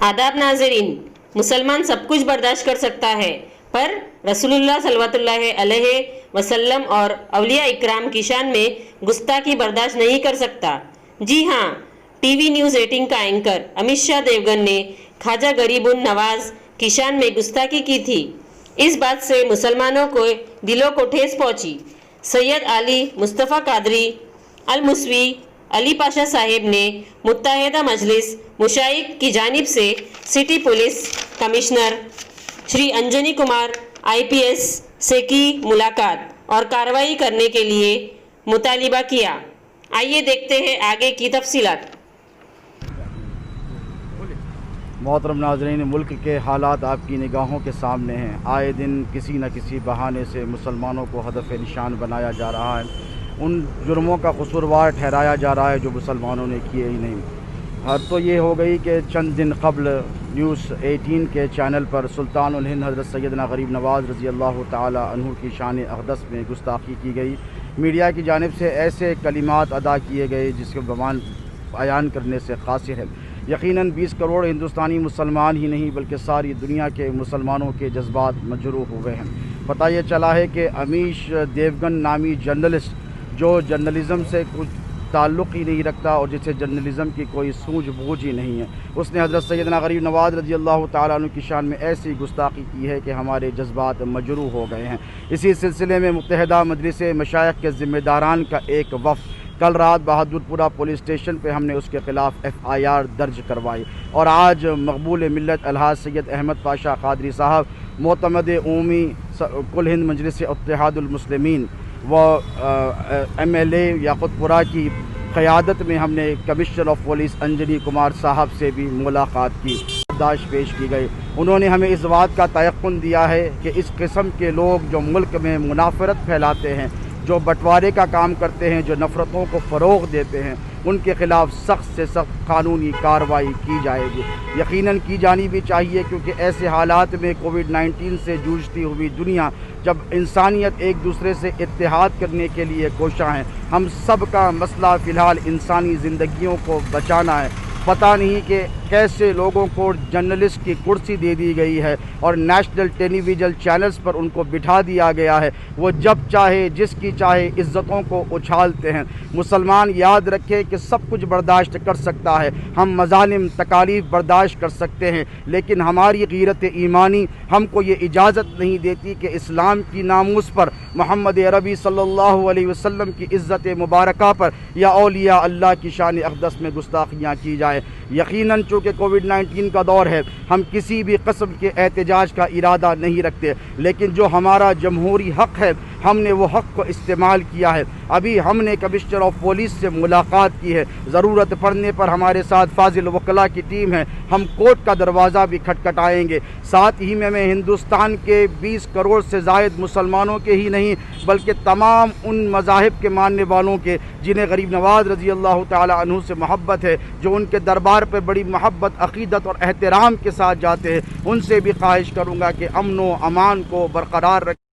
आदाब नाज़रीन, मुसलमान सब कुछ बर्दाश्त कर सकता है, पर रसूलुल्लाह सल्लल्लाहु अलैहि वसल्लम और औलिया इकराम की शान में गुस्ताखी बर्दाश्त नहीं कर सकता। जी हाँ, टीवी न्यूज़ 18 का एंकर अमित शाह देवगन ने ख्वाजा गरीबुन नवाज की शान में गुस्ताखी की थी। इस बात से मुसलमानों को दिलों को ठेस पहुंची। सैयद अली मुस्तफ़ा कादरी अल मुसवी अली पाशा साहिब ने मुत्तहिदा मजलिस मुशाइख की जानिब से city police commissioner Shri Anjani Kumar IPS से की मुलाकात और कार्रवाई करने के लिए मुतालिबा किया। आइए देखते हैं आगे की तफसीलात। मोहतरम नाज़रीन, मुल्क के हालात आपकी निगाहों के सामने हैं। आए दिन किसी न किसी बहाने से मुसलमानों को हदफ निशान बनाया जा रहा है, उन जुर्मों का कसूरवार ठहराया जा रहा है जो मुसलमानों ने किए ही नहीं। हद तो ये हो गई कि चंद दिन कबल न्यूज़ 18 के चैनल पर सुल्तानुल हिंद हज़रत सैयदना गरीब नवाज़ रज़ी अल्लाह ताला अन्हु की शान अक़दस में गुस्ताखी की गई। मीडिया की जानिब से ऐसे कलिमात अदा किए गए जिसके बयान करने से क़ासिर है। यकीनन 20 करोड़ हिंदुस्तानी मुसलमान ही नहीं बल्कि सारी दुनिया के मुसलमानों के जज्बात मजरूह हुए हैं। पता ये चला है कि अमीश देवगन नामी जर्नलिस्ट जो जर्नलिज़म से कुछ ताल्लुक़ ही नहीं रखता और जिसे जर्नलिज़म की कोई सूझबूझ ही नहीं है, उसने हज़रत सैयदना गरीब नवाज़ रज़ी अल्लाह ताला अन्हु की शान में ऐसी गुस्ताखी की है कि हमारे जज्बात मजरूह हो गए हैं। इसी सिलसिले में मुत्तहिदा मजलिस मशाइख के ज़िम्मेदारान का एक वफ़द कल रात बहादुरपुरा पुलिस स्टेशन पे हमने उसके ख़िलाफ़ FIR दर्ज करवाई और आज मकबूल मिल्लत अलहाज सैयद अहमद पाशा कादरी साहब मोतमद ऊमी कुल हिंद मजलिस इत्तेहादुल मुस्लिमीन व MLA याक़ूतपुरा की क़यादत में हमने commissioner of police Anjani Kumar साहब से भी मुलाकात की। दाश्त पेश की गई। उन्होंने हमें इस बात का तयक़्क़ुन दिया है कि इस किस्म के लोग जो मुल्क में मुनाफरत फैलाते हैं, जो बंटवारे का काम करते हैं, जो नफ़रतों को फ़रोग़ देते हैं, उनके ख़िलाफ़ सख्त से सख्त कानूनी कार्रवाई की जाएगी। यकीनन की जानी भी चाहिए, क्योंकि ऐसे हालात में कोविड-19 से जूझती हुई दुनिया, जब इंसानियत एक दूसरे से इत्तेहाद करने के लिए कोशा है, हम सब का मसला फ़िलहाल इंसानी ज़िंदगियों को बचाना है। पता नहीं कि कैसे लोगों को जर्नलिस्ट की कुर्सी दे दी गई है और नेशनल टेलीविज़न चैनल्स पर उनको बिठा दिया गया है। वो जब चाहे जिसकी चाहे इज़्ज़तों को उछालते हैं। मुसलमान याद रखें कि सब कुछ बर्दाश्त कर सकता है, हम मज़ालिम तकालीफ बर्दाश्त कर सकते हैं, लेकिन हमारी गीरत ईमानी हमको ये इजाज़त नहीं देती कि इस्लाम की नामूस पर, मोहम्मद अरबी सल्लल्लाहु अलैहि वसल्लम की इज़्ज़त मुबारका पर या औलिया अल्लाह की शान अक़दस में गुस्ताखियाँ की जाए। यकीनन चूँकि कोविड-19 का दौर है, हम किसी भी किस्म के एहतजाज का इरादा नहीं रखते, लेकिन जो हमारा जमहूरी हक़ है, हमने वो हक़ को इस्तेमाल किया है। अभी हमने कमिश्नर ऑफ पुलिस से मुलाकात की है। ज़रूरत पड़ने पर हमारे साथ फाजिल वकला की टीम है, हम कोर्ट का दरवाज़ा भी खटखटाएंगे। साथ ही में मैं हिंदुस्तान के 20 करोड़ से ज़ायद मुसलमानों के ही नहीं बल्कि तमाम उन मज़ाहिब के मानने वालों के जिन्हें गरीब नवाज़ रज़ी अल्लाह ताला अन्हु से मोहब्बत है, जो उनके दरबार पर बड़ी मोहब्बत, अक़ीदत और एहतराम के साथ जाते हैं, उनसे भी ख्वाहिश करूँगा कि अमन व अमान को बरकरार रखें।